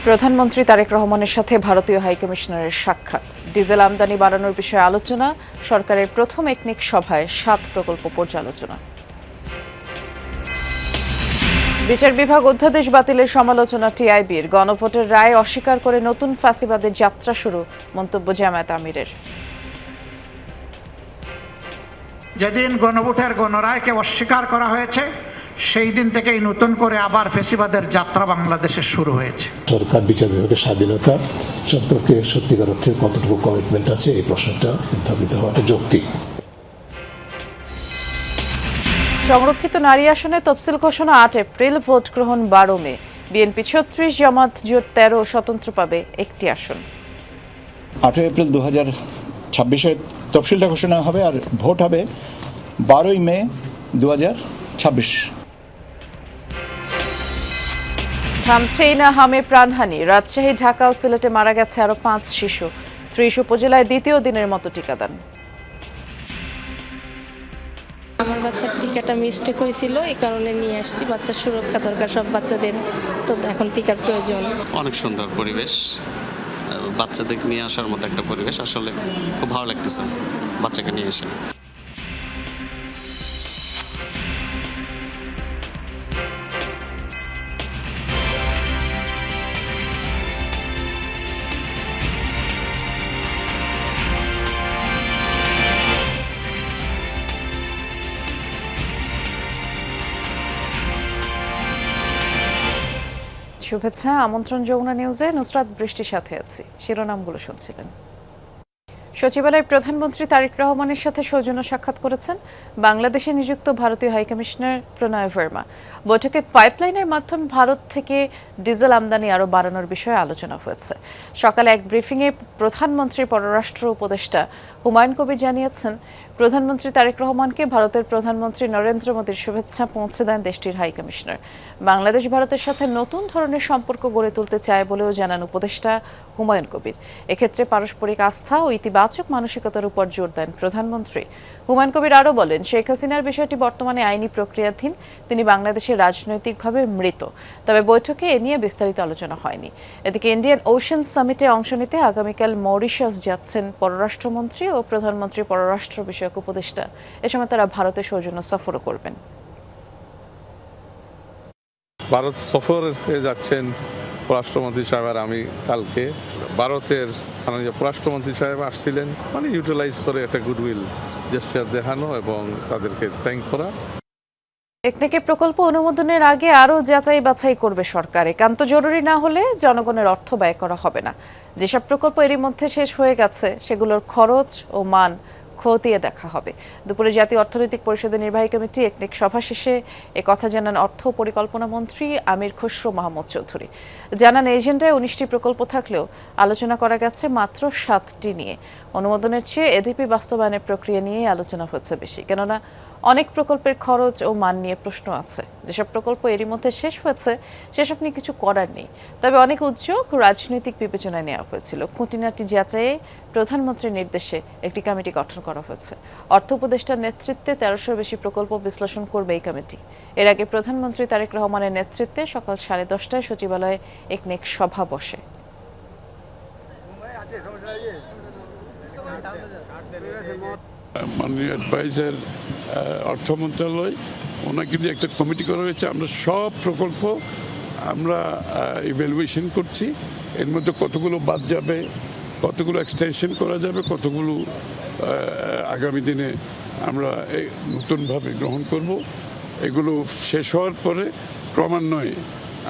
প্রধানমন্ত্রী তারেক রহমানের সাথে ভারতীয় হাইকমিশনারের সাক্ষাৎ। ডিজেল আমদানি বাড়ানোর বিষয়ে আলোচনা। সরকারের প্রথম একনেক সভায় 7 প্রকল্প পর্যালোচনা। বিচার বিভাগ অধ্যাদেশ বাতিলের সমালোচনা টিআইবির। গণভোটের রায় অস্বীকার করে নতুন ফ্যাসিবাদের যাত্রা শুরু, মন্তব্য জামায়াত আমিরের। যেদিন গণভোটের গণরায়কে অস্বীকার করা হয়েছে সেই দিন থেকেই নতুন করে আবার ফ্যাসিবাদের যাত্রা বাংলাদেশে শুরু হয়েছে। সরকার বিচার বিভাগের স্বাধীনতা সম্পর্কে সত্যিকার অর্থে কতটুকু কমিটমেন্ট আছে এই প্রশ্নটা উত্থাপিত হওয়াটা যৌক্তিক। সংরক্ষিত নারী আসনে তফসিল ঘোষণা 8 এপ্রিল, ভোট গ্রহণ 12 মে। বিএনপি 36, জামাত জোট 13, স্বতন্ত্র পাবে 1টি আসন। 8 এপ্রিল 2026 তফসিলটা ঘোষণা হবে আর ভোট হবে 12 মে 2026। থামছেই না হামে প্রাণহানি। রাজশাহী, ঢাকা ও সিলেটে মারা গেছে আরো 5 শিশু। 30 উপজেলায় দ্বিতীয় দিনের মতো টিকাদান। আমার বাচ্চার টিকাটা মিস্টেক হয়েছিল, এই কারণে নিয়ে আসছি। বাচ্চার সুরক্ষা দরকার সব বাচ্চাদের, তো এখন টিকার প্রয়োজন। অনেক সুন্দর পরিবেশ, বাচ্চাদের নিয়ে আসার মতো একটা পরিবেশ। আসলে খুব ভালো লাগতেছে বাচ্চাকে নিয়ে এসে। শুভেচ্ছা, আমন্ত্রণ যমুনা নিউজে। নুসরাত বৃষ্টির সাথে আছি। শিরোনামগুলো শুনছিলেন। সচিবালয়ে প্রধানমন্ত্রী তারেক রহমানের সাথে সৌজন্য সাক্ষাৎ করেছেন বাংলাদেশে নিযুক্ত ভারতীয় হাইকমিশনার প্রণয় ভার্মা। বৈঠকে পাইপলাইনের মাধ্যমে ভারত থেকে ডিজেল আমদানি আরও বাড়ানোর বিষয়ে আলোচনা হয়েছে। সকালে এক ব্রিফিংয়ে প্রধানমন্ত্রীর পররাষ্ট্র উপদেষ্টা হুমায়ুন কবির জানিয়েছেন, প্রধানমন্ত্রী তারেক রহমানকে ভারতের প্রধানমন্ত্রী নরেন্দ্র মোদীর শুভেচ্ছা পৌঁছে দেন দেশটির হাইকমিশনার। বাংলাদেশ ভারতের সাথে নতুন ধরনের সম্পর্ক গড়ে তুলতে চায় বলেও জানান উপদেষ্টা হুমায়ুন কবির। এক্ষেত্রে পারস্পরিক আস্থা ও ইতিবাচক মানসিকতার উপর জোর দেন প্রধানমন্ত্রী। হুমায়ুন কবির আরও বলেন, শেখ হাসিনার বিষয়টি বর্তমানে আইনি প্রক্রিয়াধীন। তিনি বাংলাদেশে রাজনৈতিকভাবে মৃত। তবে বৈঠকে এ নিয়ে বিস্তারিত আলোচনা হয়নি। এদিকে ইন্ডিয়ান ওশান সামিটে অংশ নিতে আগামীকাল মরিশাস যাচ্ছেন পররাষ্ট্রমন্ত্রী ও প্রধানমন্ত্রী পররাষ্ট্র বিষয়ক উপদেষ্টা। এ সময় তারা ভারতে সৌজন্য সফরও করবেন। ভারত সফরে যাচ্ছেন পররাষ্ট্রমন্ত্রী সাহেব আর আমি কালকে। ভারতের পররাষ্ট্রমন্ত্রী সাহেব আসছিলেন, ইউটিলাইজ করে একটা গুডউইল জেস্টার দেখানো এবং তাদেরকে থ্যাংক করা। একনেকে প্রকল্প অনুমোদনের আগে আরও যাচাই বাছাই করবে সরকার। একান্ত জরুরি না হলে জনগণের অর্থ ব্যয় করা হবে না। যেসব প্রকল্প এরই মধ্যে শেষ হয়ে গেছে সেগুলোর খরচ ও মান খতিয়ে দেখা হবে। দুপুরে জাতীয় অর্থনৈতিক পরিষদের নির্বাহী কমিটি একনেক সভা শেষে কথা জানান অর্থ ও পরিকল্পনা মন্ত্রী আমির খসরু মাহমুদ চৌধুরী। জানান, এজেন্ডায় 19টি প্রকল্প থাকলেও আলোচনা করা গেছে মাত্র 7টি নিয়ে। অনুমোদনের চেয়ে এডিপি বাস্তবায়নের প্রক্রিয়া নিয়েই আলোচনা হচ্ছে বেশি, কেননা অনেক প্রকল্পের খরচ ও মান নিয়ে প্রশ্ন আছে। যেসব প্রকল্প এরই মধ্যে শেষ হয়েছে সেসব নিয়ে কিছু করার নেই। তবে অনেক উদ্যোগ রাজনৈতিক বিবেচনায় নেওয়া হয়েছিল। খুঁটিনাটি যাচাইয়ে প্রধানমন্ত্রীর নির্দেশে একটি কমিটি গঠন করা হয়েছে। অর্থ উপদেষ্টার নেতৃত্বে 1300-র বেশি প্রকল্প বিশ্লেষণ করবে এই কমিটি। এর আগে প্রধানমন্ত্রী তারেক রহমানের নেতৃত্বে সকাল 10:30টায় সচিবালয়ে একনেক সভা বসে। মাননীয় অ্যাডভাইজার অর্থ মন্ত্রণালয়, ওনাকে দিয়ে একটা কমিটি করা হয়েছে। আমরা সব প্রকল্প আমরা ইভ্যালুয়েশন করছি। এর মধ্যে কতগুলো বাদ যাবে, কতগুলো এক্সটেনশন করা যাবে, কতগুলো আগামী দিনে আমরা নতুনভাবে গ্রহণ করব। এগুলো শেষ হওয়ার পরে ক্রমান্বয়ে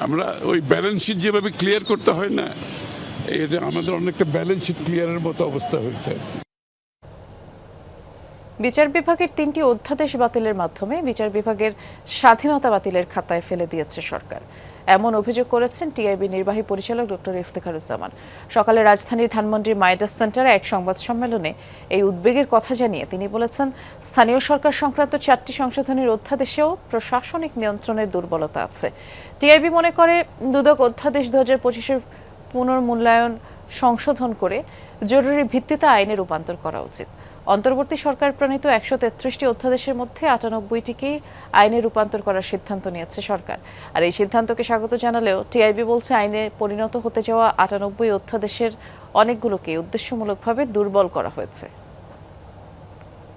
আমরা ওই ব্যালেন্স শিট যেভাবে ক্লিয়ার করতে হয় না, এটা আমাদের অনেকটা ব্যালেন্স শিট ক্লিয়ারের মতো অবস্থা হয়েছে। বিচার বিভাগের 3টি অধ্যাদেশ বাতিলের মাধ্যমে বিচার বিভাগের স্বাধীনতা বাতিলের খাতায় ফেলে দিয়েছে সরকার। এমন অভিযোগ করেছেন টিআইবি নির্বাহী পরিচালক ডক্টর ইফতেখারুজ্জামান। সকালে রাজধানীর ধানমন্ডির মাইডাস সেন্টারে এক সংবাদ সম্মেলনে এই উদ্বেগের কথা জানিয়ে তিনি বলেছেন, স্থানীয় সরকার সংক্রান্ত 4টি সংশোধনীর অধ্যাদেশেও প্রশাসনিক নিয়ন্ত্রণের দুর্বলতা আছে। টিআইবি মনে করে দুদক অধ্যাদেশ 2025-এর পুনর্মূল্যায়ন সংশোধন করে জরুরি ভিত্তিতে আইনে রূপান্তর করা উচিত। অন্তর্বর্তী সরকার প্রণীত 133টি অধ্যাদেশের মধ্যে 98টিকেই আইনে রূপান্তর করার সিদ্ধান্ত নিয়েছে সরকার। আর এই সিদ্ধান্তকে স্বাগত জানালেও টিআইবি বলছে আইনে পরিণত হতে যাওয়া 98 অধ্যাদেশের অনেকগুলোকে উদ্দেশ্যমূলকভাবে দুর্বল করা হয়েছে।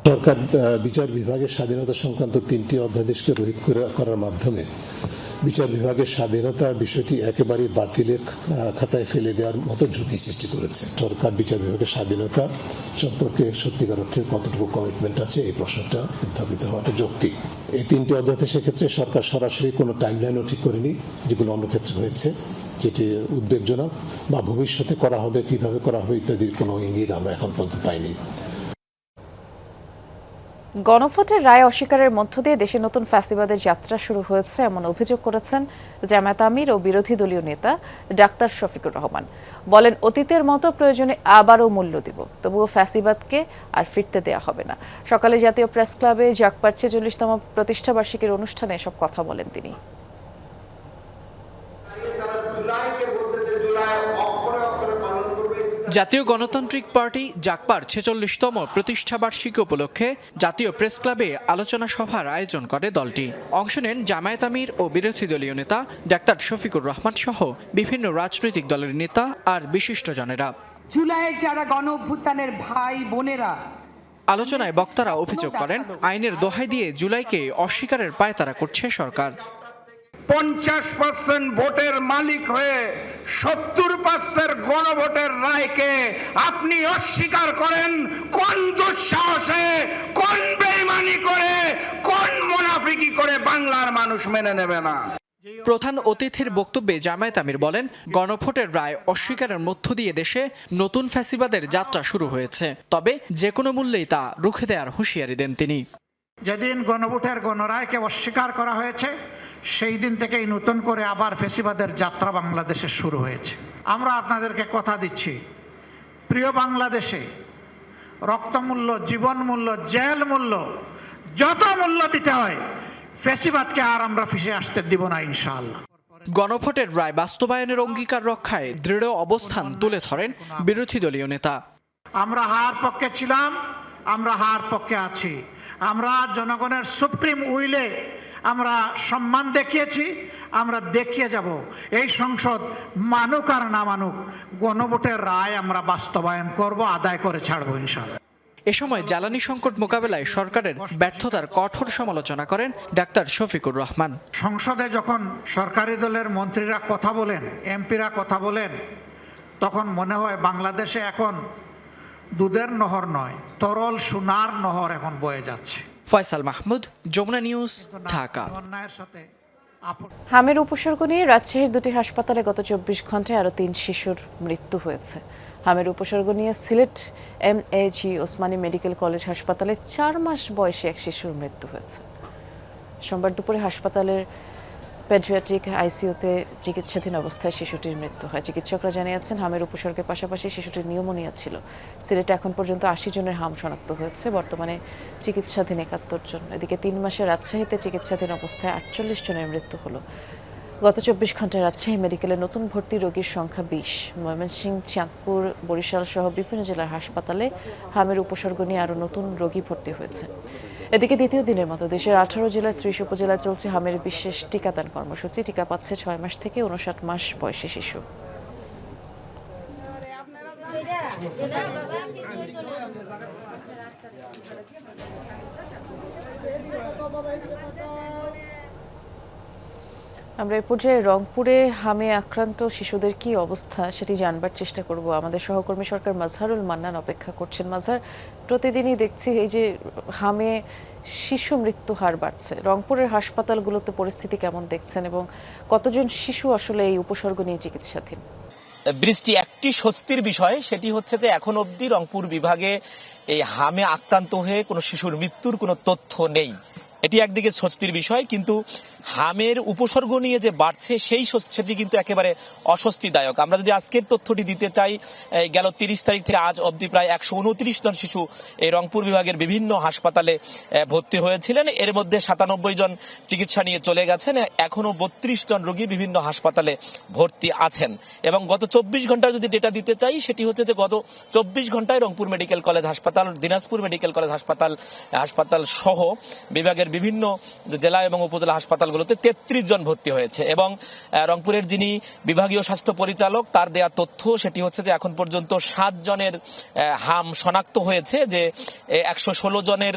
সরকার বিচার বিভাগের স্বাধীনতা সংক্রান্ত 3টি অধ্যাদেশকে রহিত করার মাধ্যমে বিচার বিভাগের স্বাধীনতার বিষয়টি একেবারে বাতিলের খাতায় ফেলে দেওয়ার মতো ঝুঁকি সৃষ্টি করেছে। সরকার বিচার বিভাগের স্বাধীনতা সম্পর্কে সত্যিকার অর্থে কতটুকু কমিটমেন্ট আছে এই প্রশ্নটা উত্থাপিত হওয়াটা যৌক্তিক। এই 3টি অধ্যাদেশের ক্ষেত্রে সরকার সরাসরি কোনো টাইমলাইনও ঠিক করেনি, যেগুলো অন্য ক্ষেত্রে হয়েছে, যেটি উদ্বেগজনক, বা ভবিষ্যতে করা হবে, কিভাবে করা হবে ইত্যাদির কোনো ইঙ্গিত আমরা এখন পর্যন্ত পাইনি। গণভোটের রায় অস্বীকারের মধ্য দিয়ে দেশে নতুন ফ্যাসিবাদের যাত্রা শুরু হয়েছে এমন অভিযোগ করেছেন জামায়াত আমির ও বিরোধী দলীয় নেতা ডাক্তার শফিকুর রহমান। বলেন, অতীতের মতো প্রয়োজনে আবারও মূল্য দিব, তবুও ফ্যাসিবাদকে আর ফিরতে দেয়া হবে না। সকালে জাতীয় প্রেস ক্লাবে জাগপার 46তম প্রতিষ্ঠাবার্ষিকীর অনুষ্ঠানে এসব কথা বলেন তিনি। জাতীয় গণতান্ত্রিক পার্টি জাগপার 46তম প্রতিষ্ঠাবার্ষিকী উপলক্ষে জাতীয় প্রেস ক্লাবে আলোচনা সভার আয়োজন করে দলটি। অংশ নেন জামায়াত আমির ও বিরোধী দলীয় নেতা ডাক্তার শফিকুর রহমান সহ বিভিন্ন রাজনৈতিক দলের নেতা আর বিশিষ্টজনেরা। জুলাইয়ের যারা গণ অভ্যুত্থানের ভাই বোনেরা। আলোচনায় বক্তারা অভিযোগ করেন, আইনের দোহাই দিয়ে জুলাইকে অস্বীকারের পায়তারা করছে সরকার। 50% ভোটের মালিক হয়ে 70% গণভোটের রায়কে আপনি অস্বীকার করেন কোন দুঃসাহসে, কোন বেঈমানি করে, কোন মুনাফিকি করে? বাংলার মানুষ মেনে নেবে না। প্রধান অতিথির বক্তব্যে জামায়াত আমির বলেন, গণভোটের রায় অস্বীকারের মধ্য দিয়ে দেশে নতুন ফ্যাসিবাদের যাত্রা শুরু হয়েছে, তবে যে কোনো মূল্যেই তা রুখে দেওয়ার হুঁশিয়ারি দেন তিনি। যেদিন গণভোটের গণরায়কে অস্বীকার করা হয়েছে সেই দিন থেকেই নতুন করে আবার ফ্যাসিবাদের যাত্রা বাংলাদেশে শুরু হয়েছে। আমরা আপনাদেরকে কথা দিচ্ছি, প্রিয় বাংলাদেশে রক্তমূল্য, জীবন মূল্য, জেল মূল্য, যত মূল্য দিতে হয়, ফ্যাসিবাদকে আর আমরা ফিরে আসতে দিব না ইনশাআল্লাহ। গণভোটের রায় বাস্তবায়নের অঙ্গীকার রক্ষায় দৃঢ় অবস্থান তুলে ধরেন বিরোধী দলীয় নেতা। আমরা হার পক্ষে ছিলাম, আমরা হার পক্ষে আছি। আমরা জনগণের সুপ্রিম উইলে আমরা সম্মান দেখিয়েছি, আমরা দেখিয়ে যাব। এই সংসদ মানুক আর না মানুক, গণভোটের রায় আমরা বাস্তবায়ন করব, আদায় করে ছাড়বো ইনশাআল্লাহ। এ সময় জ্বালানি সংকট মোকাবেলায় সরকারের ব্যর্থতার কঠোর সমালোচনা করেন ডাক্তার শফিকুর রহমান। সংসদে যখন সরকারি দলের মন্ত্রীরা কথা বলেন, এমপিরা কথা বলেন, তখন মনে হয় বাংলাদেশে এখন দুধের নহর নয়, তরল সোনার নহর এখন বয়ে যাচ্ছে। ফয়সাল মাহমুদ, যমুনা নিউজ, ঢাকা। হামের উপসর্গ নিয়ে রাজশাহীর দুটি হাসপাতালে গত 24 ঘন্টায় আরও 3 শিশুর মৃত্যু হয়েছে। হামের উপসর্গ নিয়ে Sylhet MAG Osmani medical college হাসপাতালে 4 মাস বয়সী এক শিশুর মৃত্যু হয়েছে। সোমবার দুপুরে হাসপাতালের পেডিয়াট্রিক ICUতে চিকিৎসাধীন অবস্থায় শিশুটির মৃত্যু হয়। চিকিৎসকরা জানিয়েছেন, হামের উপসর্গের পাশাপাশি শিশুটির নিউমোনিয়া ছিল। সিলেটে এখন পর্যন্ত 80 জনের হাম শনাক্ত হয়েছে, বর্তমানে চিকিৎসাধীন 71 জন। এদিকে 3 মাসে রাজশাহীতে চিকিৎসাধীন অবস্থায় 48 জনের মৃত্যু হলো। গত 24 ঘন্টায় রাজশাহী মেডিকেলে নতুন ভর্তি রোগীর সংখ্যা 20। ময়মনসিংহ, চাঁদপুর, বরিশাল সহ বিভিন্ন জেলার হাসপাতালে হামের উপসর্গ নিয়ে আরও নতুন রোগী ভর্তি হয়েছে। এদিকে দ্বিতীয় দিনের মতো দেশের 18 জেলার 30 উপজেলায় চলছে হামের বিশেষ টিকাদান কর্মসূচি। টিকা পাচ্ছে 6 মাস থেকে 59 মাস বয়সী শিশু। আমরা এই পর্যায়ে রংপুরে হামে আক্রান্ত শিশুদের কি অবস্থা সেটি জানবার চেষ্টা করব। আমাদের সহকর্মী সরকার মাজহারুল মান্নান অপেক্ষা করছেন। মাজহার, প্রতিদিনই দেখছি এই যে হামে শিশু মৃত্যু হার বাড়ছে, রংপুরের হাসপাতালগুলোতে পরিস্থিতি কেমন দেখছেন এবং কতজন শিশু আসলে এই উপসর্গ নিয়ে চিকিৎসাধীন? বৃষ্টি, একটি স্বস্তির বিষয় সেটি হচ্ছে যে এখন অবধি রংপুর বিভাগে এই হামে আক্রান্ত হয়ে কোনো শিশুর মৃত্যুর কোনো তথ্য নেই। এটি একদিকে স্বস্তির বিষয়, কিন্তু হামের উপসর্গ নিয়ে যে বাড়ছে সেটি কিন্তু একেবারে অস্বস্তিদায়ক। আমরা যদি আজকের তথ্যটি দিতে চাই, গেল 30 তারিখ থেকে আজ অবধি প্রায় 129 জন শিশু এই রংপুর বিভাগের বিভিন্ন হাসপাতালে ভর্তি হয়েছিলেন। এর মধ্যে 97 জন চিকিৎসা নিয়ে চলে গেছেন, এখনো 32 জন রোগী বিভিন্ন হাসপাতালে ভর্তি আছেন। এবং গত 24 ঘন্টার যদি ডেটা দিতে চাই, সেটি হচ্ছে যে গত 24 ঘন্টায় রংপুর মেডিকেল কলেজ হাসপাতাল, দিনাজপুর মেডিকেল কলেজ হাসপাতাল সহ বিভাগের বিভিন্ন জেলা এবং উপজেলা হাসপাতালগুলোতে 33 জন ভর্তি হয়েছে। এবং রংপুরের যিনি বিভাগীয় স্বাস্থ্য পরিচালক, তার দেয়া তথ্য সেটি হচ্ছে যে এখন পর্যন্ত 7 জনের হাম শনাক্ত হয়েছে, যে 116 জনের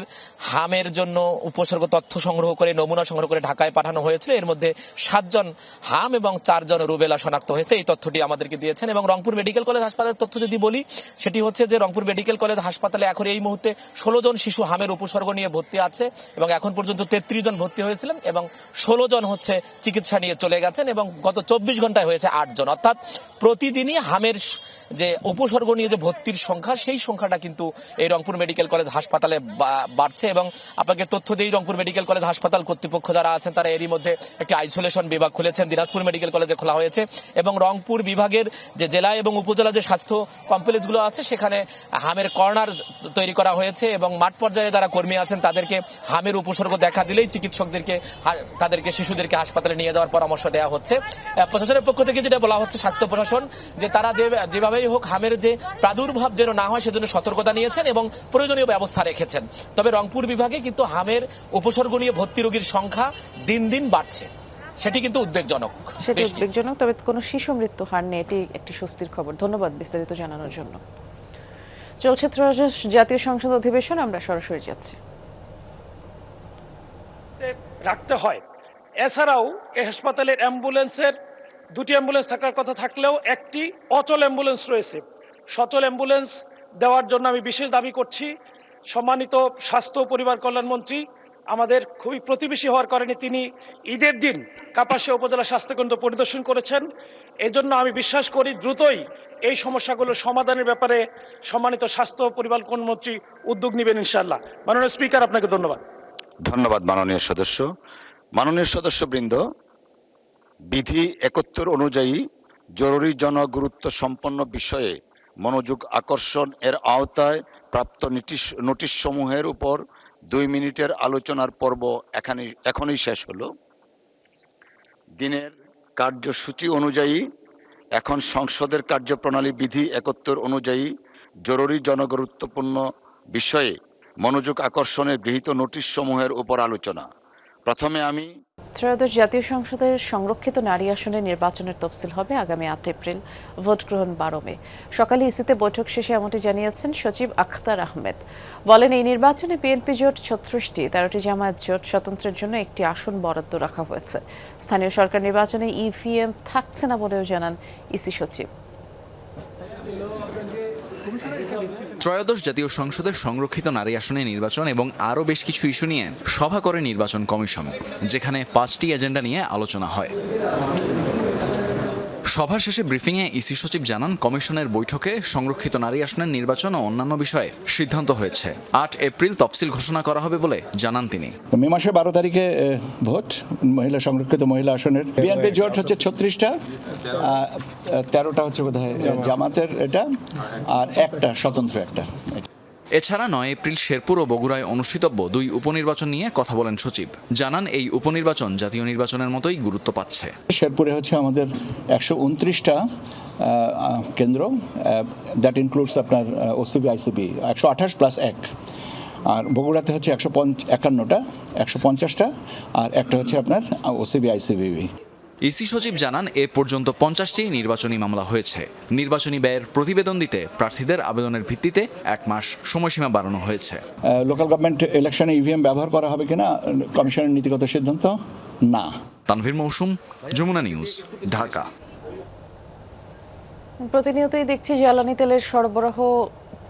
হামের জন্য উপসর্গ তথ্য সংগ্রহ করে নমুনা সংগ্রহ করে ঢাকায় পাঠানো হয়েছিল। এর মধ্যে 7 জন হাম এবং 4 জন রুবেলা শনাক্ত হয়েছে। এই তথ্যটি আমাদেরকে দিয়েছেন। এবং রংপুর মেডিকেল কলেজ হাসপাতালের তথ্য যদি বলি, সেটি হচ্ছে যে রংপুর মেডিকেল কলেজ হাসপাতালে এখন এই মুহূর্তে 16 জন শিশু হামের উপসর্গ নিয়ে ভর্তি আছে এবং এখন পর্যন্ত 33 জন ভর্তি হয়েছিলেন এবং 16 জন হচ্ছে চিকিৎসা নিয়ে চলে গেছেন এবং গত 24 ঘন্টায় হয়েছে 8 জন। অর্থাৎ প্রতিদিনই হামের যে উপসর্গ নিয়ে যে ভর্তির সংখ্যা, সেই সংখ্যাটা কিন্তু এই রংপুর মেডিকেল কলেজ হাসপাতালে বাড়ছে। এবং আপনাকে তথ্য দিই, রংপুর মেডিকেল কলেজ হাসপাতাল কর্তৃপক্ষ যারা আছেন তারা এরই মধ্যে একটি আইসোলেশন বিভাগ খুলেছেন, দিনাজপুর মেডিকেল কলেজে খোলা হয়েছে। এবং রংপুর বিভাগের যে জেলা এবং উপজেলা যে স্বাস্থ্য কমপ্লেক্সগুলো আছে, সেখানে হামের কর্নার তৈরি করা হয়েছে এবং মাঠ পর্যায়ে যারা কর্মী আছেন তাদেরকে হামের উপসর্গ দেখা দিলেই তাদেরকে শিশুদেরকে হাসপাতালে নিয়ে যাওয়ার পরামর্শ দেওয়া হচ্ছে। প্রশাসনের পক্ষ থেকে যেটা বলা হচ্ছে, স্বাস্থ্য প্রশাসন, যে তারা যেভাবেই হোক হামের যে প্রাদুর্ভাব যেন না হয় সেজন্য সতর্কতা নিয়েছেন এবং প্রয়োজনীয় ব্যবস্থা রেখেছেন। তবে রংপুর বিভাগে কিন্তু হামের উপসর্গ নিয়ে ভর্তি রোগীর সংখ্যা দিন দিন বাড়ছে, সেটি কিন্তু উদ্বেগজনক। তবে কোনো শিশু মৃত্যু হার নেই, এটি একটি স্বস্তির খবর। ধন্যবাদ বিস্তারিত জানানোর জন্য। চলছে ত্রয়োদশ জাতীয় সংসদ অধিবেশন, আমরা সরাসরি যাচ্ছি। রাখতে হয়। এছাড়াও এই হাসপাতালের অ্যাম্বুলেন্সের 2টি অ্যাম্বুলেন্স থাকার কথা থাকলেও একটি অচল অ্যাম্বুলেন্স রয়েছে। সচল অ্যাম্বুলেন্স দেওয়ার জন্য আমি বিশেষ দাবি করছি। সম্মানিত স্বাস্থ্য ও পরিবার কল্যাণ মন্ত্রী আমাদের খুবই প্রতিবেশী হওয়ার কারণে তিনি ঈদের দিন কাপাসিয়া উপজেলা স্বাস্থ্যকেন্দ্র পরিদর্শন করেছেন। এজন্য আমি বিশ্বাস করি দ্রুতই এই সমস্যাগুলো সমাধানের ব্যাপারে সম্মানিত স্বাস্থ্য ও পরিবার কল্যাণ মন্ত্রী উদ্যোগ নেবেন ইনশাআল্লাহ। মাননীয় স্পিকার, আপনাকে ধন্যবাদ। ধন্যবাদ মাননীয় সদস্যবৃন্দ। বিধি 71 অনুযায়ী জরুরি জনগুরুত্ব সম্পন্ন বিষয়ে মনোযোগ আকর্ষণ এর আওতায় প্রাপ্ত নোটিশ সমূহের উপর 2 মিনিটের আলোচনার পর্ব এখনই শেষ হলো। দিনের কার্যসূচি অনুযায়ী এখন সংসদের কার্যপ্রণালী বিধি 71 অনুযায়ী জরুরি জনগুরুত্বপূর্ণ বিষয়ে মনোযোগ আকর্ষণের গৃহীত নোটিশ সমূহের উপর আলোচনা। প্রথমে আমি ত্রয়োদশ জাতীয় সংসদের সংরক্ষিত নারী আসনে নির্বাচনের তফসিল হবে আগামী 8 এপ্রিল, ভোট গ্রহণ 12 মে। সকালে ইসিতে বৈঠক শেষে এমনটি জানিয়েছেন সচিব আখতার আহমেদ। বলেন, এই নির্বাচনে বিএনপি জোট 36টি, 13টি জামায়াত জোট স্বতন্ত্রের জন্য একটি আসন বরাদ্দ রাখা হয়েছে। স্থানীয় সরকার নির্বাচনে ইভিএম থাকছে না বলেও জানান ইসি সচিব। ত্রয়োদশ জাতীয় সংসদের সংরক্ষিত নারী আসনে নির্বাচন এবং আরও বেশ কিছু ইস্যু নিয়ে সভা করে নির্বাচন কমিশন, যেখানে 5টি এজেন্ডা নিয়ে আলোচনা হয়। সভা শেষে ব্রিফিংয়ে ইসি সচিব জানান, কমিশনের বৈঠকে সংরক্ষিত নারী আসনের নির্বাচন ও অন্যান্য বিষয়ে সিদ্ধান্ত হয়েছে। 8 এপ্রিল তফসিল ঘোষণা করা হবে বলে জানান তিনি। মে মাসে 12 তারিখে ভোট সংরক্ষিত মহিলা আসনের। বিএনপি জোট হচ্ছে 36টা, 13টা হচ্ছে বোধহয় জামাতের এটা, আর একটা স্বতন্ত্র একটা। এছাড়া 9 এপ্রিল শেরপুর ও বগুড়ায় অনুষ্ঠিতব্য 2 উপনির্বাচন নিয়ে কথা বলেন সচিব। জানান, এই উপনির্বাচন জাতীয় নির্বাচনের মতোই গুরুত্ব পাচ্ছে। শেরপুরে হচ্ছে আমাদের 129টা কেন্দ্র, দ্যাট ইনক্লুডস আপনার ওসিবি আইসিবি 128 প্লাস 1, আর বগুড়াতে হচ্ছে 151টা, 150টা, আর একটা হচ্ছে আপনার ওসিবি আইসিবি। ইসি সচিব জানান, এ পর্যন্ত 50টি নির্বাচনী মামলা হয়েছে। নির্বাচনী ব্যয়ের প্রতিবেদন দিতে প্রার্থীদের আবেদনের ভিত্তিতে 1 মাস সময়সীমা বাড়ানো হয়েছে। লোকাল গভর্নমেন্ট ইলেকশনে ইভিএম ব্যবহার করা হবে কিনা কমিশনের নীতিগত সিদ্ধান্ত না। তানভীর মৌসুম, যমুনা নিউজ, ঢাকা। প্রতিনিয়তই দেখছি জ্বালানি তেলের সরবরাহ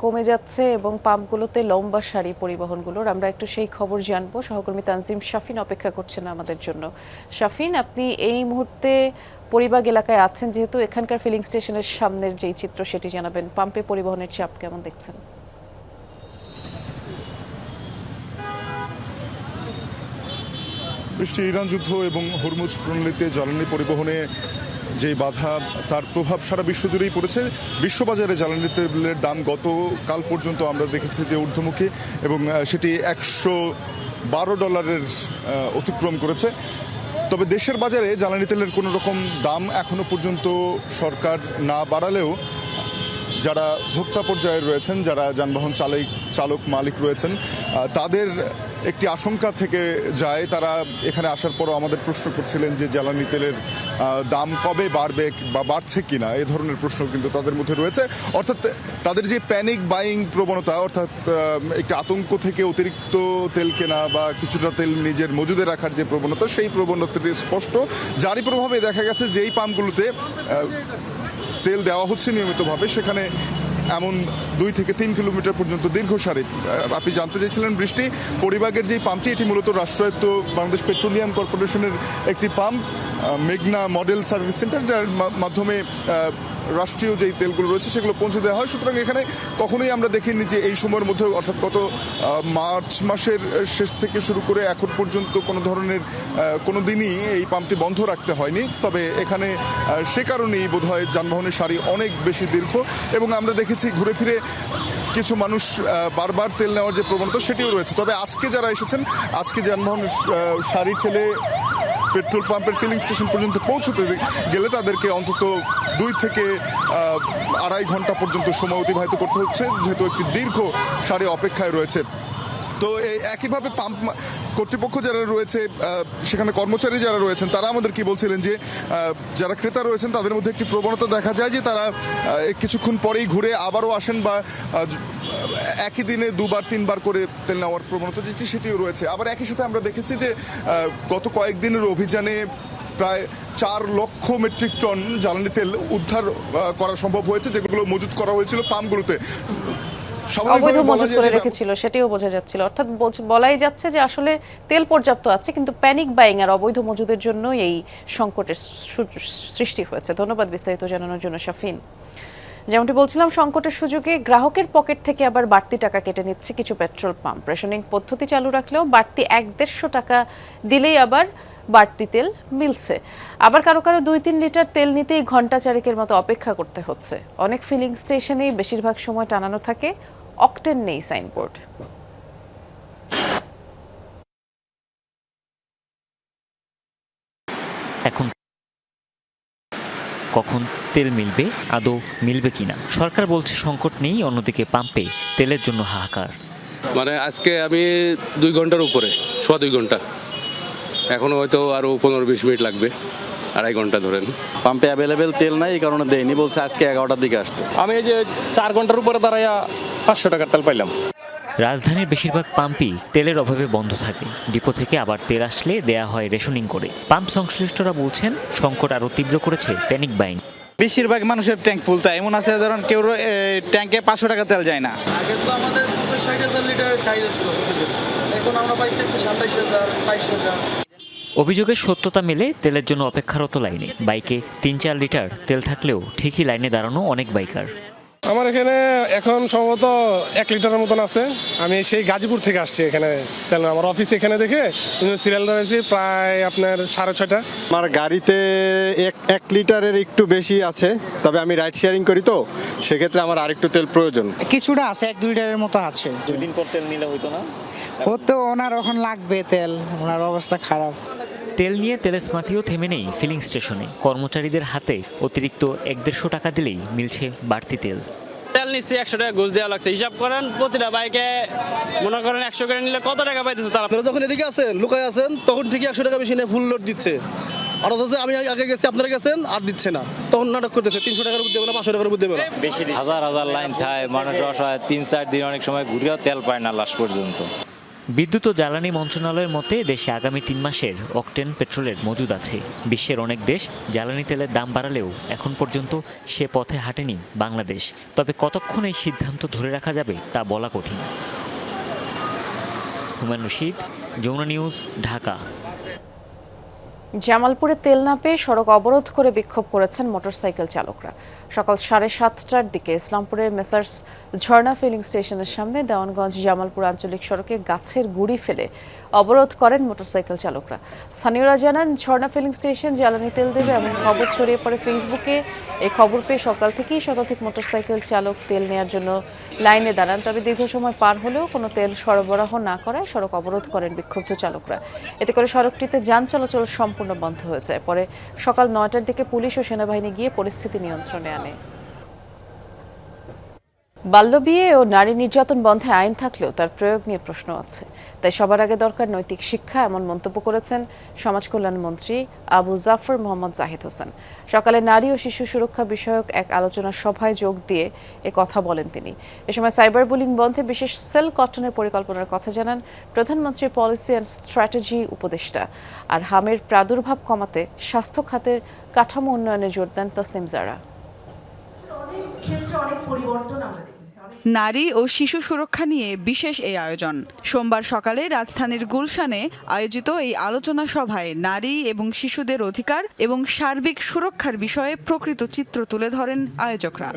কমে যাচ্ছে এবং পাম্পগুলোতে লম্বা সারি পরিবহনগুলোর। আমরা একটু সেই খবর জানবো। সহকর্মী তানজিম শাফিন অপেক্ষা করছেন আমাদের জন্য। শাফিন, আপনি এই মুহূর্তে পরিবাগ এলাকায় আছেন, যেহেতু এখানকার ফিলিং স্টেশনের সামনের যেই চিত্র সেটি জানাবেন। পাম্পে পরিবহনের চাপ কেমন দেখছেন? বৃষ্টি, ইরান যুদ্ধ এবং হরমুজ প্রণালীতে জ্বালানি পরিবহনে যে বাধা, তার প্রভাব সারা বিশ্ব জুড়েই পড়েছে। বিশ্ববাজারে জ্বালানি তেলের দাম গতকাল পর্যন্ত আমরা দেখেছি যে ঊর্ধ্বমুখী, এবং সেটি $112 অতিক্রম করেছে। তবে দেশের বাজারে জ্বালানি তেলের কোনো রকম দাম এখনো পর্যন্ত সরকার না বাড়ালেও যারা ভোক্তা পর্যায়ে রয়েছেন, যারা যানবাহন চালক মালিক রয়েছেন, তাদের একটি আশঙ্কা থেকে যায়। তারা এখানে আসার পরও আমাদের প্রশ্ন করছিলেন যে জ্বালানি তেলের দাম কবে বাড়বে বা বাড়ছে কিনা, এই ধরনের প্রশ্ন কিন্তু তাদের মধ্যে রয়েছে। অর্থাৎ তাদের যে প্যানিক বাইং প্রবণতা, অর্থাৎ একটি আতঙ্ক থেকে অতিরিক্ত তেল কেনা বা কিছুটা তেল নিজের মজুদে রাখার যে প্রবণতা, সেই প্রবণতাটি স্পষ্ট। যারই প্রভাবে দেখা গেছে যেই পাম্পগুলোতে তেল দেওয়া হচ্ছে নিয়মিতভাবে, সেখানে এমন 2 থেকে 3 কিলোমিটার পর্যন্ত দীর্ঘ সারি। আপনি জানতে চাইছিলেন বৃষ্টি, পরিবাগের যেই পাম্পটি, এটি মূলত রাষ্ট্রায়ত্ত বাংলাদেশ পেট্রোলিয়াম কর্পোরেশনের একটি পাম্প, মেঘনা মডেল সার্ভিস সেন্টার, যার মাধ্যমে রাষ্ট্রীয় যেই তেলগুলো রয়েছে সেগুলো পৌঁছে দেওয়া হয়। সুতরাং এখানে কখনোই আমরা দেখিনি যে এই সময়ের মধ্যে, অর্থাৎ গত মার্চ মাসের শেষ থেকে শুরু করে এখন পর্যন্ত কোনো ধরনের কোনো দিনই এই পাম্পটি বন্ধ রাখতে হয়নি। তবে এখানে সে কারণেই বোধহয় যানবাহনের সারি অনেক বেশি দীর্ঘ, এবং আমরা দেখেছি ঘুরে ফিরে কিছু মানুষ বারবার তেল নেওয়ার যে প্রবণতা, সেটিও রয়েছে। তবে আজকে যারা এসেছেন, আজকে যানবাহনের সারি ঠেলে পেট্রোল পাম্পের ফিলিং স্টেশন পর্যন্ত পৌঁছতে গেলে তাদেরকে অন্তত 2 থেকে 2.5 ঘন্টা পর্যন্ত সময় অতিবাহিত করতে হচ্ছে, যেহেতু একটি দীর্ঘ সারি অপেক্ষায় রয়েছে। তো এই একইভাবে পাম্প কর্তৃপক্ষ যারা রয়েছে, সেখানে কর্মচারী যারা রয়েছেন, তারা আমাদের কি বলছিলেন যে যারা ক্রেতা রয়েছেন তাদের মধ্যে একটি প্রবণতা দেখা যায় যে তারা কিছুক্ষণ পরেই ঘুরে আবারও আসেন, বা একই দিনে 2-3 বার করে তেল নেওয়ার প্রবণতা যেটি, সেটিও রয়েছে। আবার একই সাথে আমরা দেখেছি যে গত কয়েকদিনের অভিযানে প্রায় 4 লক্ষ মেট্রিক টন জ্বালানি তেল উদ্ধার করা সম্ভব হয়েছে, যেগুলো মজুত করা হয়েছিল পাম্পগুলোতে। অবৈধ মজুত করে রেখেছিল, সেটিও বোঝা যাচ্ছিল। অর্থাৎ বলাই যাচ্ছে যে আসলে তেল পর্যাপ্ত আছে, কিন্তু প্যানিক বাইং আর অবৈধ মজুদের জন্য এই সংকটের সৃষ্টি হয়েছে। ধন্যবাদ বিস্তারিত জানানোর জন্য শাফিন। যেমনটি বলছিলাম, সংকটের সুযোগে গ্রাহকের পকেট থেকে আবার বাড়তি টাকা কেটে নিচ্ছে কিছু পেট্রোল পাম্প। রেশনিং পদ্ধতি চালু রাখলেও বাড়তি 1-150 টাকা দিলেই আবার বাড়তি তেল মিলছে। আবার কারো কারো 2-3 লিটার তেল নিতেই ঘন্টা চারেকের মতো অপেক্ষা করতে হচ্ছে। অনেক ফিলিং স্টেশনেই বেশিরভাগ সময় টানানো থাকে অকটেন নেই সাইনবোর্ড। এখন কখন তেল মিলবে, আদৌ মিলবে কিনা? সরকার বলছে সংকট নেই, অন্যদিকে পাম্পে তেলের জন্য হাহাকার। মানে আজকে আমি 2 ঘন্টার উপরে, 2.5 ঘন্টা, এখনো হয়তো আরো 15-20 মিনিট লাগবে, 2.5 ঘন্টা ধরেন। পাম্পে অ্যাভেলেবেল তেল নাই, এই কারণে দেয়নি, বলছে আজকে 11টার দিকে আসতে। আমি এই যে 4 ঘন্টার উপরে দাঁড়াইয়া 500 টাকার তেল পাইলাম। রাজধানীর বেশিরভাগ পাম্পই তেলের অভাবে বন্ধ থাকে। ডিপো থেকে আবার তেল আসলে দেয়া হয় রেশনিং করে। পাম্প সংশ্লিষ্টরা বলছেন সংকট আরও তীব্র করেছে প্যানিক বাইং। বেশিরভাগ মানুষের ট্যাঙ্ক ফুল, তাই এমন আছে ধরুন কেউ ট্যাঙ্কে 500 টাকা তেল যায় না। আগে তো আমাদের 60,000 লিটার সাইজ ছিল, এখন আমরা পাইতেছি 27,000, 22,000। অভিযোগের সত্যতা মেলে তেলের জন্য অপেক্ষারত লাইনে। বাইকে 3-4 লিটার তেল থাকলেও ঠিকই লাইনে দাঁড়ানো অনেক বাইকার। আমার এখানে এখন সম্ভবত 1 লিটারের মতন আছে। আমি সেই গাজীপুর থেকে আসছি এখানে তেল। আমার অফিস এখানে দেখে সিরিয়াল রয়েছে প্রায় আপনার 6:30। আমার গাড়িতে 1 লিটারের একটু বেশি আছে, তবে আমি রাইড শেয়ারিং করি, তো সেক্ষেত্রে আমার আরেকটু তেল প্রয়োজন। কিছুটা আছে, 1-2 লিটারের মতো আছে। 2 দিন পর তেল নিলে হইতো না? হতো, ওনার এখন লাগবে তেল, ওনার অবস্থা খারাপ। তেল নিয়ে তেলেসমাতিও থেমে নেই ফিলিং স্টেশনে। কর্মচারীদের হাতে অতিরিক্ত 1-150 টাকা দিলেই মিলছে বাড়তি তেল। তেল নিচ্ছি 100 টাকা ঘুষ দেওয়া লাগছে। হিসাব করেন প্রতিটা বাইকে মনে করেন 100 করে নিলে কত টাকা পাইতেছে তারা। আপনারা যখন এদিকে আসেন, লুকায় আছেন, তখন ঠিকই 100 টাকা বেশি নিয়ে ফুল লোড দিচ্ছে। আর অথচ আমি আগে গেছি, আপনারা গেছেন আর দিচ্ছে না, তখন নাটক করতেছে 300 টাকার বুদ্ধি দেবে না, 500 টাকার বুদ্ধি দেবে না। বেশি হাজার হাজার লাইন থাকে, মানুষ অসহায়, 3-4 দিন অনেক সময় ঘুরেও তেল পায় না লাস্ট পর্যন্ত। বিদ্যুৎ ও জ্বালানি মন্ত্রণালয়ের মতে দেশে আগামী 3 মাসের অকটেন পেট্রোলের মজুদ আছে। বিশ্বের অনেক দেশ জ্বালানি তেলের দাম বাড়ালেও এখন পর্যন্ত সে পথে হাঁটেনি বাংলাদেশ। তবে কতক্ষণ এই সিদ্ধান্ত ধরে রাখা যাবে তা বলা কঠিন। হুমায়ুন রশিদ, যমুনা নিউজ, ঢাকা। জামালপুরে তেল না পেয়ে সড়ক অবরোধ করে বিক্ষোভ করেছেন মোটরসাইকেল চালকরা। সকাল 7:30টার দিকে ইসলামপুরের মেসার্স ঝর্ণা ফিলিং স্টেশনের সামনে দেওয়ানগঞ্জ জামালপুর আঞ্চলিক সড়কে গাছের গুঁড়ি ফেলে অবরোধ করেন মোটরসাইকেল চালকরা। স্থানীয়রা জানান, ঝর্ণা ফিলিং স্টেশন জ্বালানি তেল দেবে এমন খবর ছড়িয়ে পড়ে ফেসবুকে। এই খবর পেয়ে সকাল থেকেই শতাধিক মোটরসাইকেল চালক তেল নেয়ার জন্য লাইনে দাঁড়ান। তবে দীর্ঘ সময় পার হলেও কোনো তেল সরবরাহ না করায় সড়ক অবরোধ করেন বিক্ষুব্ধ চালকরা। এতে করে সড়কটিতে যান চলাচল সম্পূর্ণ বন্ধ হয়ে যায়। পরে সকাল 9টার দিকে পুলিশ ও সেনাবাহিনী গিয়ে পরিস্থিতি নিয়ন্ত্রণে আনে। বাল্যবিয়ে ও নারী নির্যাতন বন্ধে আইন থাকলেও তার প্রয়োগ নিয়ে প্রশ্ন আছে। তাই সবার আগে দরকার নৈতিক শিক্ষা, এমন মন্তব্য করেছেন সমাজ কল্যাণ মন্ত্রী আবু জাফর মোহাম্মদ জাহিদ হোসেন। সকালে নারী ও শিশু সুরক্ষা বিষয়ক এক আলোচনা সভায় যোগ দিয়ে এ কথা বলেন তিনি। এ সময় সাইবার বুলিং বন্ধে বিশেষ সেল গঠনের পরিকল্পনার কথা জানান প্রধানমন্ত্রীর পলিসি অ্যান্ড স্ট্র্যাটেজি উপদেষ্টা। আর হামের প্রাদুর্ভাব কমাতে স্বাস্থ্য খাতের কাঠামো উন্নয়নে জোর দেন তাসনিম জারা। নারী ও শিশু সুরক্ষা নিয়ে বিশেষ এই আয়োজন। সোমবার সকালে রাজধানীর গুলশানে আয়োজিত এই আলোচনা সভায় নারী এবং শিশুদের অধিকার এবং সার্বিক সুরক্ষার বিষয়ে প্রকৃত চিত্র তুলে ধরেন আয়োজকরা।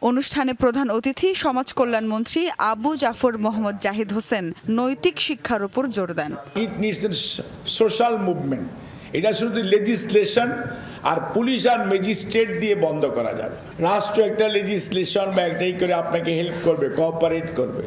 অনুষ্ঠানে প্রধান অতিথি সমাজ কল্যাণ মন্ত্রী আবু জাফর মোহাম্মদ জাহিদ হোসেন নৈতিক শিক্ষার উপর জোর দেন। It needs a social movement. এটা শুধু লেজিসলেশন আর পুলিশ আর ম্যাজিস্ট্রেট দিয়ে বন্ধ করা যাবে। রাষ্ট্র একটা লেজিসলেশন বা একটাই করে আপনাকে হেল্প করবে, কোঅপারেট করবে।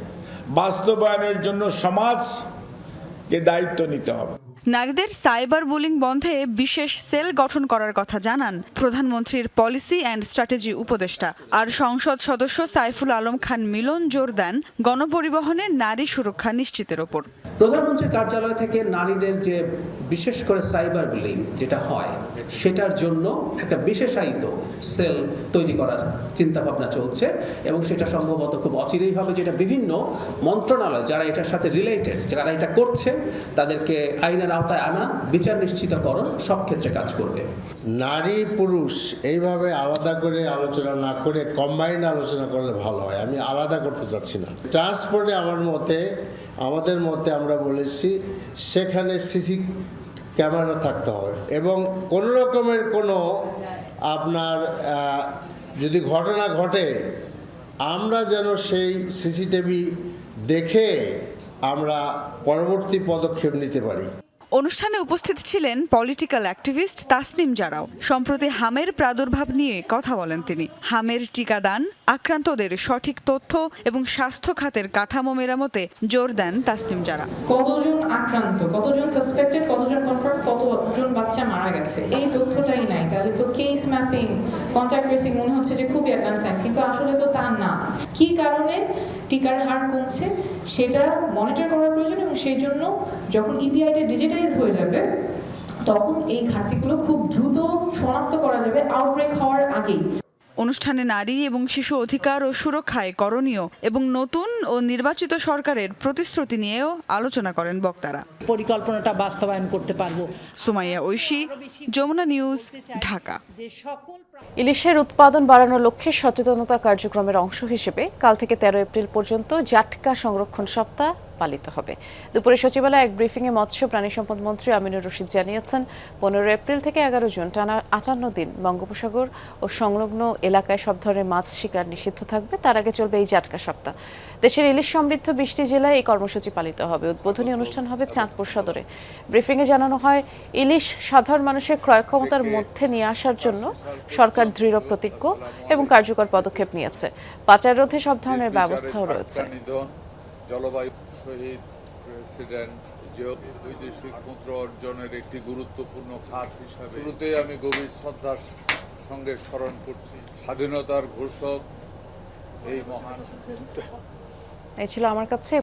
বাস্তবায়নের জন্য সমাজকে দায়িত্ব নিতে হবে। নারীদের সাইবার বুলিং বন্ধে বিশেষ সেল গঠন করার কথা জানান প্রধানমন্ত্রীর পলিসি অ্যান্ড স্ট্র্যাটেজি উপদেষ্টা। আর সংসদ সদস্য সাইফুল আলম খান মিলন জোর দেন গণপরিবহনে নারী সুরক্ষা নিশ্চিতের ওপর। প্রধানমন্ত্রীর কার্যালয় থেকে নারীদের যে বিশেষ করে সাইবার বুলিং যেটা হয় সেটার জন্য একটা বিশেষায়িত সেল তৈরি করার চিন্তাভাবনা চলছে এবং সেটা সম্ভবত খুব অচিরেই হবে, যেটা বিভিন্ন মন্ত্রণালয় যারা এটার সাথে রিলেটেড, যারা এটা করছে তাদেরকে আইনের আওতায় আনা, বিচার নিশ্চিতকরণ সব ক্ষেত্রে কাজ করবে। নারী পুরুষ এইভাবে আলাদা করে আলোচনা না করে কম্বাইন্ড আলোচনা করলে ভালো হয়। আমি আলাদা করতে চাচ্ছি না। ট্রান্সপোর্টে আমাদের মতে আমরা বলেছি সেখানে সিসি ক্যামেরা থাকতে হবে এবং কোনো রকমের কোনো আপনার যদি ঘটনা ঘটে আমরা যেন সেই সিসিটিভি দেখে আমরা পরবর্তী পদক্ষেপ নিতে পারি। অনুষ্ঠানে উপস্থিত ছিলেন পলিটিক্যাল অ্যাক্টিভিস্ট তাসনিম জারাও। সম্প্রতি হামের প্রাদুর্ভাব নিয়ে কথা বলেন তিনি। হামের টিকাদান, আক্রান্তদের সঠিক তথ্য এবং স্বাস্থ্য খাতের কাঠামো মেরামতে জোর দেন তাসনিম জারা। কতজন আক্রান্ত, কতজন সাসপেক্টেড, কতজন কনফার্ম, কতজন বাচ্চা মারা গেছে, এই তথ্যটাই নাই। তাহলে তো কেস ম্যাপিং, কন্ট্যাক্ট ট্রেসিং মনে হচ্ছে যে খুবই অ্যাডভান্স সায়েন্স, কিন্তু আসলে তো তা না। কি কারণে টিকার হার কমছে সেটা মনিটর করার প্রয়োজন এবং সেই জন্য যখন ইপিআইটা ডিজিটাইজ হয়ে যাবে তখন এই ঘাটতিগুলো খুব দ্রুত শনাক্ত করা যাবে আউটব্রেক হওয়ার আগেই। অনুষ্ঠানে নারী এবং শিশু অধিকার ও সুরক্ষায় করণীয় এবং নতুন ও নির্বাচিত সরকারের প্রতিশ্রুতি নিয়েও আলোচনা করেন বক্তারা। পরিকল্পনাটা বাস্তবায়ন করতে পারবো। সুমাইয়া ঐশী, যমুনা নিউজ, ঢাকা। ইলিশের উৎপাদন বাড়ানোর লক্ষ্যে সচেতনতা কার্যক্রমের অংশ হিসেবে কাল থেকে 13 এপ্রিল পর্যন্ত জাটকা সংরক্ষণ সপ্তাহ পালিত হবে। দুপুরে সচিবালয়ে এক ব্রিফিংয়ে মৎস্য প্রাণী সম্পদ মন্ত্রী আমিনুর রশিদ জানিয়েছেন, 15 এপ্রিল থেকে 11 জুন টানা 55 দিন বঙ্গোপসাগর ও সংলগ্ন এলাকায় সব ধরনের মাছ শিকার নিষিদ্ধ থাকবে। তার আগে চলবে এই জাটকা সপ্তাহ। দেশের ইলিশ সমৃদ্ধ 20টি জেলায় এই কর্মসূচি পালিত হবে। উদ্বোধনী অনুষ্ঠান হবে চাঁদপুর সদরে। ব্রিফিংয়ে জানানো হয়, ইলিশ সাধারণ মানুষের ক্রয় ক্ষমতার মধ্যে নিয়ে আসার জন্য সরকার দৃঢ় প্রতিজ্ঞ এবং কার্যকর পদক্ষেপ নিয়েছে। পাচার রোধে সব ধরনের ব্যবস্থাও রয়েছে। জলবায়ু শহীদ প্রেসিডেন্ট বৈদেশিক মুদ্রা অর্জনের একটি গুরুত্বপূর্ণ খাত হিসাবে শুরুতে আমি গভীর শ্রদ্ধার সঙ্গে স্মরণ করছি স্বাধীনতার ঘোষক এই মহান। এই ছিল আমার কাছে